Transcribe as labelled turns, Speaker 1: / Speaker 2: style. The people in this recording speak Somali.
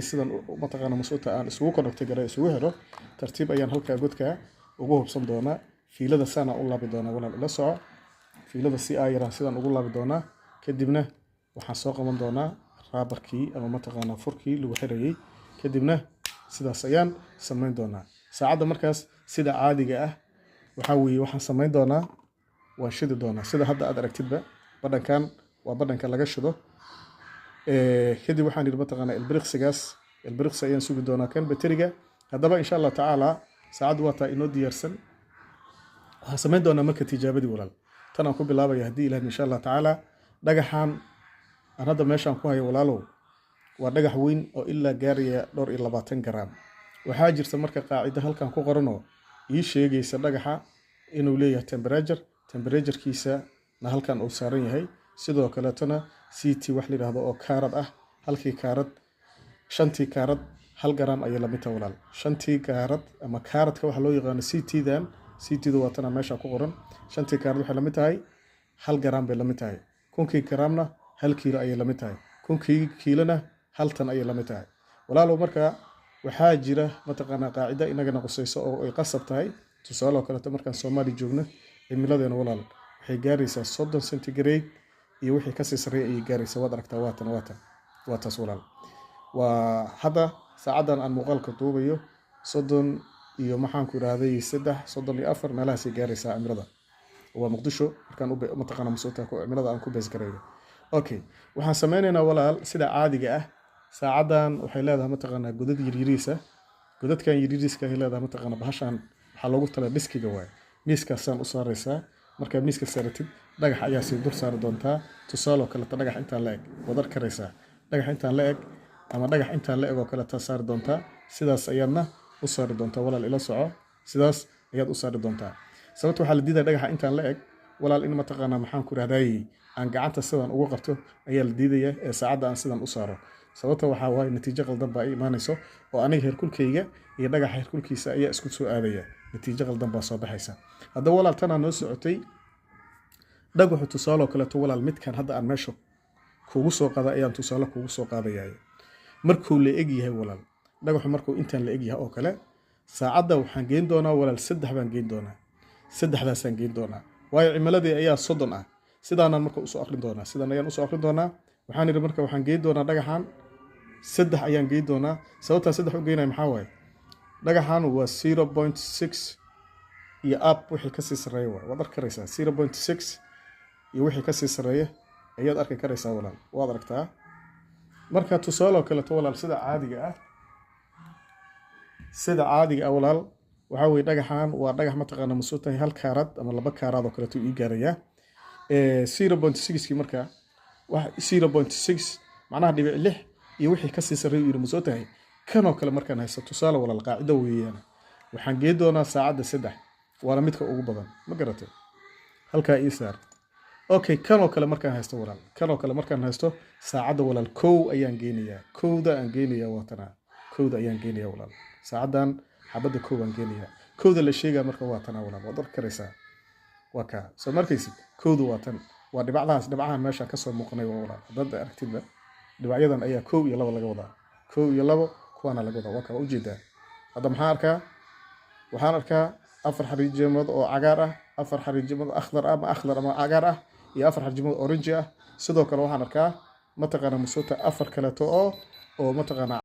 Speaker 1: sidan mataqaana masuuta aan isugu connectay garay isugu helo tartiib ayaan halkaa godka ugu hubsan doonaa fiilada sana u laabi doonaa walaal ila soco fiilada si ayran sidan ugu laabi doonaa kadibna waxaan soo qaban doonaa raabarkii ama mataqaana furkii lagu xirayay kadibna sidaas ayaan samayn doonaa saacada markaas sida caadiga ah waxa weeye waxaan samayn doonaa waan shidi doonaa sida hadda aad aragtidba badhankan waa badhanka laga shido kadib waxaan yidhi mataqaana ilbiriqsi ayaan sugi doonaa kan bateriga haddaba insha allah tacaala saacaddu waa taa inoo diyaarsan waxaan samayn doonaa marka tijaabadii walaal tan aan ku bilaabaya haddii ilaah insha allah tacaala dhagaxan aan hadda meeshaan ku hayo walaalow waa dhagax weyn oo ilaa gaaraya 22 garaam waxaa jirta marka qaacida halkan ku qoranoo ii sheegaysa dhagaxa inuu leeyahay temperature-kiisa na halkan uu saaran yahay sidoo kaleetana CT wax la yiraahdo oo kaarad ah halkii kaarad shantii kaarad 1 garaam ayay la mid tahay walaal shantii kaarad ama kaaradka waxa loo yaqaan CT-du waa tan meesha ku qoran shantii kaarad waxay la mid tahay 1 garaam bay la mid tahay kunkii garaamna 1 kiilo ayay la mid tahay kunkii kiilona 1 tan ayay la mid tahay walaalow marka waxaa jira mataqaana qaacida inagana qosayso oo ay qasab tahay tusaale kale markaan Soomaali joogno cimiladeena walaal waxay gaaraysaa 30 centigrade iyo wixii ka sii sareeyay ay gaaraysaa waad aragtaa waa taas walaal waa hadda saacadan aan muuqaalka duubayo 30 iyo maxaan ku raahday 34 meelahaas ay gaaraysaa cimilada waa Muqdisho markaan u mataqaana masuuta ku cimilada aan ku bees gareeyo okay waxaan sameynaynaa walaal sida caadiga ah saacadan waxay leedahay mataqaana godad yariiriisa godadkan yariiriiska ay leedahay mataqaana bahashan waxa loogu tala diskiga waay miiskaasaan u saaraysaa marka miiska saaratid dhagax ayaa si dur saar doontaa tusaale kale dhagax inta la eg wadar karaysaa dhagax inta la eg ama dhagax inta la eg oo kale ta saar doontaa sidaas ayaadna u saari doontaa walaal ila soco sidaas ayaad u saari doontaa sababta waxa la diidaa dhagaxa inta la eg walaal in mataqaana maxaan ku raahday aan gacanta sidan ugu qabto ayaa la diidaya ee saacada aan sidan u saaro sababta waxa waay natiijo qaldan baa iimaanayso oo aniga heerkulkayga iyo dhagaxa heerkulkiisa ayaa isku soo aadaya natiijo qaldan baa soo baxaysa hadda walaal tan aan noo socotay dhagaxu tusaale kale to walaal midkan hadda aan meesho kuugu soo qaada ayaan tusaale kuugu soo qaadayaa markuu la eg yahay walaal dhagaxu markuu intaan la eg yahay oo kale saacada waxaan geyn doonaa walaal 3 baan geyn doonaa 3daasaan geyn doonaa waayo cimiladii ayaa 30 ah sidaanaan marka u soo akhrin doonaa sidaan ayaan u soo akhrin doonaa waxaan yiri marka waxaan geyn doonaa dhagaxan 3 ayaan geyn doonaa sababta 3 u geynay maxaa waaye dhagaxan waa 0.6 iyo up wixii ka sii sareeyo waad arki karaysaa 0.6 iyo wixii ka sii sareeyo ayaad arki karaysaa walaal waad aragtaa marka tusaale kale to walaal sida caadiga walaal waxa weey dhagaxan waa dhagax mataqaana masuutahay 1 kaarad ama 2 kaarad oo kale uu ii gaaraya 0.6 ki marka wax 0.6 macnaha dhibic 6 iyo wixii ka sii sareeyo uu masuutahay kan oo kale markaan haysto tusaale walaal qaacida weeyaan waxaan geey doonaa saacada 3 wala midka ugu badan ma garatay halka ii saar okay kan oo kale markaan haysto walaal kan oo kale markaan haysto saacada walaal koow ayaan geenayaa kowda aan geenayaa waatana kowda ayaan geenayaa walaal saacadan xabada koow aan geenayaa kowda la sheegaa marka waatana walaal waad arki karaysaa waa ka soo markaysid kowdu waatan waa dhibcahan meesha ka soo muuqanay walaal dad aragtida dhibacyadan ayaa koow iyo 2 laga wadaa koow iyo 2 kuwana laga wadaa waa ka u jeedaa hadda waxaan arkaa 4 xariijimood oo cagaar ah 4 xariijimood akhdar ama cagaar ah iyo 4 xariijimood orange ah sidoo kale waxaan arkaa mataqaana masuuta 4 kale oo mataqaana